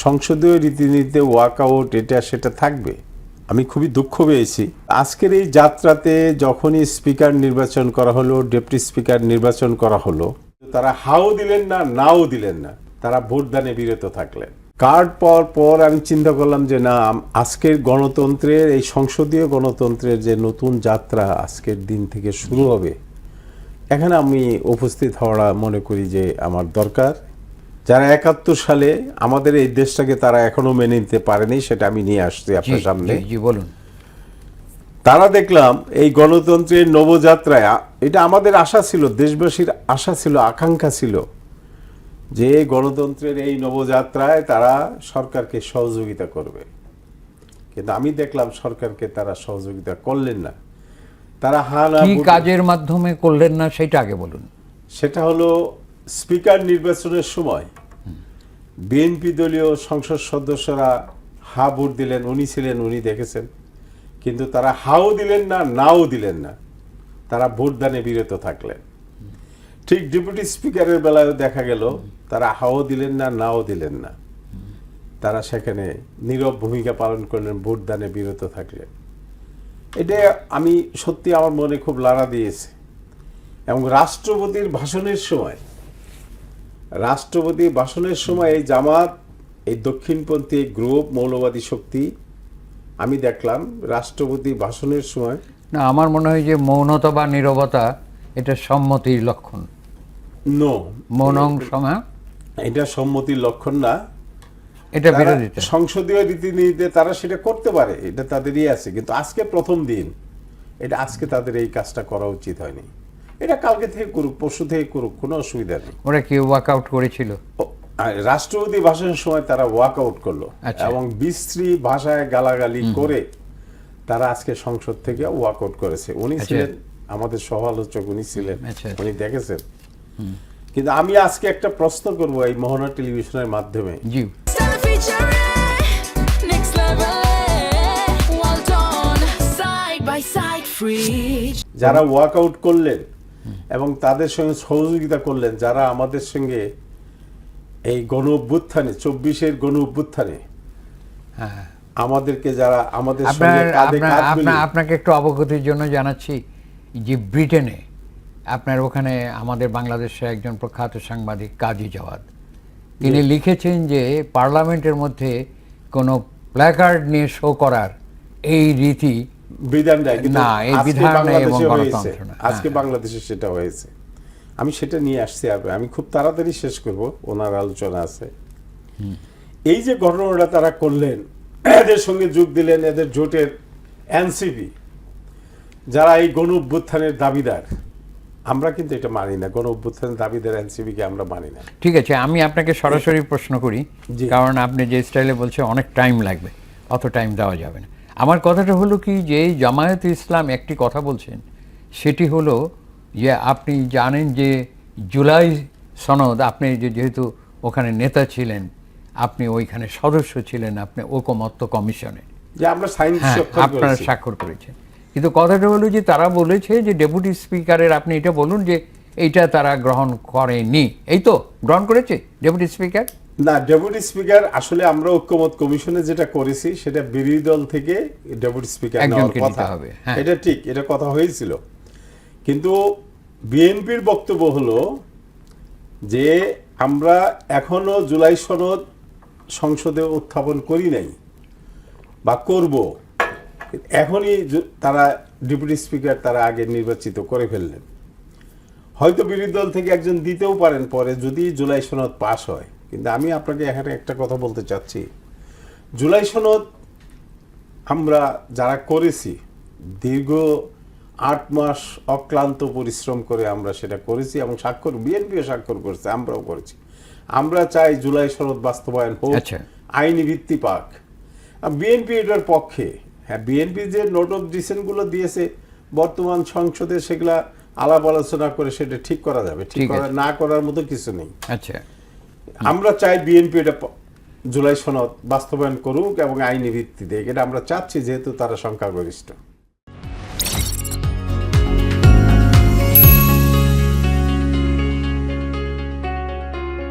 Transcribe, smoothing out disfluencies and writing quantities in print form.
সংসদীয় রীতিনীতিতে ওয়াকআউট এটা সেটা থাকবে। আমি খুবই দুঃখ পেয়েছি আজকের এই যাত্রাতে যখনই স্পিকার নির্বাচন করা হলো, ডেপুটি স্পিকার নির্বাচন করা হলো, তারা হাও দিলেন না, নাও দিলেন না, তারা ভোটদানে বিরত থাকলেন। কার্ড পাওয়ার পর আমি চিন্তা করলাম যে না, আজকের গণতন্ত্রের এই সংসদীয় গণতন্ত্রের যে নতুন যাত্রা আজকের দিন থেকে শুরু হবে, এখানে আমি উপস্থিত হওয়া মনে করি যে আমার দরকার। যারা ৭১ সালে আমাদের এই দেশটাকে তারা এখনো মেনে নিতে পারেনি, সেটা আমি নিয়ে আসছি আপনার সামনে। বলুন। তারা দেখলাম এই গণতন্ত্রের নবযাত্রায়, এটা আমাদের আশা ছিল, দেশবাসীর আশা ছিল, আকাঙ্ক্ষা ছিল যে গণতন্ত্রের এই নবযাত্রায় তারা সরকারকে সহযোগিতা করবে। কিন্তু আমি দেখলাম সরকারকে তারা সহযোগিতা করলেন না। তারা কি কাজের মাধ্যমে করলেন না সেটা আগে বলুন। সেটা হলো স্পিকার নির্বাচনের সময় বিএনপি দলীয় সংসদ সদস্যরা হা ভোট দিলেন, উনি ছিলেন, উনি দেখেছেন, কিন্তু তারা হাও দিলেন না, নাও দিলেন না, তারা ভোটদানে বিরত থাকলেন। ঠিক ডেপুটি স্পিকারের বেলায় দেখা গেল তারা হাও দিলেন না, নাও দিলেন না, তারা সেখানে নীরব ভূমিকা পালন করলেন, ভোটদানে বিরত থাকলেন। এটা আমি সত্যি আমার মনে খুব লাড়া দিয়েছে। এবং রাষ্ট্রপতির ভাষণের সময় এই জামাত, এই দক্ষিণপন্থী গ্রুপ, মৌলবাদী শক্তি, আমি দেখলাম রাষ্ট্রপতি ভাষণের সময়, না, আমার মনে হয় যে মৌনতা বা নীরবতা এটা সম্মতির লক্ষণ। মৌনং সমা, এটা সম্মতির লক্ষণ না, এটা বিরোধিতা। সংসদীয় রীতিনীতিতে তারা সেটা করতে পারে, এটা তাদেরই আছে। কিন্তু আজকে প্রথম দিন, এটা আজকে তাদের এই কাজটা করা উচিত হয়নি। এটা কালকে থেকে করুক, পরশু থেকে করুক, কোনো অসুবিধা নেই। ওরা কি ওয়াকআউট করেছিল? রাষ্ট্রপতি ভাষণের সময় তারা ওয়াকআউট করলো এবং বিশ্রী ভাষায় গালাগালি করে তারা আজকে সংসদ থেকে ওয়াকআউট করেছে। উনি ছিলেন আমাদের সহ-আলোচক, উনি ছিলেন, উনি দেখেছেন। কিন্তু আমি আজকে একটা প্রশ্ন করব এই মোহনা টেলিভিশনের মাধ্যমে। জি। যারা ওয়াকআউট করলেন এবং তাদের সঙ্গে সহযোগিতা করলেন, যারা আমাদের সঙ্গে এই গণ অভ্যুত্থানে, ২৪-এর গণ অভ্যুত্থানে আমাদেরকে, যারা আমাদের সঙ্গে কাঁধে কাঁধ মিলিয়ে, আপনাকে একটু অবগতির জন্য জানাচ্ছি যে ব্রিটেনে আপনার ওখানে আমাদের বাংলাদেশের একজন প্রখ্যাত সাংবাদিক কাজী জাওয়াদ, তিনি লিখেছেন যে পার্লামেন্টের মধ্যে কোনো প্ল্যাকার্ড নিয়ে শো করার এই রীতি বিধান নাই, না, এই বিধান নেই এবং গণতন্ত্র না। আজকে বাংলাদেশে সেটা হয়েছে। আমি সেটা নিয়ে আসছি, আমি খুব তাড়াতাড়ি শেষ করব, ওনার আলোচনা আছে। এই যে ঘটনাটা তারা করলেন, এদের সঙ্গে যোগ দিলেন এদের জোটের এনসিপি, যারা এই গণ অভ্যুত্থানের দাবিদার। আমরা কিন্তু এটা মানি না, গণ অভ্যুত্থানের দাবিদার এনসিপিকে আমরা মানি না। ঠিক আছে, আমি আপনাকে সরাসরি প্রশ্ন করি, কারণ আপনি যে স্টাইলে বলছেন অনেক টাইম লাগবে, অত টাইম দেওয়া যাবে না। আমার কথাটা হলো কি, যে জামায়াতে ইসলাম একটি কথা বলছেন, সেটি হলো যে আপনি জানেন যে জুলাই সনদ, আপনি যেহেতু ওখানে নেতা ছিলেন, আপনি ওইখানে সদস্য ছিলেন, আপনি ঐকমত্য কমিশনে আপনারা স্বাক্ষর করেছেন। কিন্তু কথাটা হলো যে তারা বলেছে যে ডেপুটি স্পিকারের, আপনি এটা বলুন যে এইটা তারা গ্রহণ করেনি। এই তো গ্রহণ করেছে ডেপুটি স্পিকার? না, ডেপুটি স্পিকার আসলে আমরা ঐক্যমত কমিশনে যেটা করেছি সেটা বিরোধী দল থেকে ডেপুটি স্পিকার নেওয়ার কথা হবে, এটা ঠিক, এটা কথা হয়েছিল। কিন্তু বিএনপির বক্তব্য হলো যে আমরা এখনো জুলাই সনদ সংসদে উত্থাপন করি নাই বা করব, এখনই তারা ডেপুটি স্পিকার তারা আগে নির্বাচিত করে ফেললেন। হয়তো বিরোধী দল থেকে একজন দিতেও পারেন পরে, যদি জুলাই সনদ পাশ হয়। কিন্তু আমি আপনাকে এখানে একটা কথা বলতে চাচ্ছি, জুলাই সনদ আমরা যারা করেছি, দীর্ঘ ৮ মাস অক্লান্ত পরিশ্রম করে আমরা সেটা করেছি এবং স্বাক্ষর, বিএনপিও স্বাক্ষর করেছে, আমরাও করেছি। আমরা চাই জুলাই সনদ বাস্তবায়ন হোক, আইনি ভিত্তি পাক। বিএনপি এটার পক্ষে। হ্যাঁ, বিএনপি যে নোট অফ ডিসেন্টগুলো দিয়েছে বর্তমান সংসদে, সেগুলা আলাপ আলোচনা করে সেটা ঠিক করা যাবে, ঠিক করা না করার মতো কিছু নেই। আচ্ছা, আমরা চাই বিএনপি এটা জুলাই সনদ বাস্তবায়ন করুক এবং আইনি ভিত্তিতে, এটা আমরা চাচ্ছি, যেহেতু তারা সংখ্যাগরিষ্ঠ।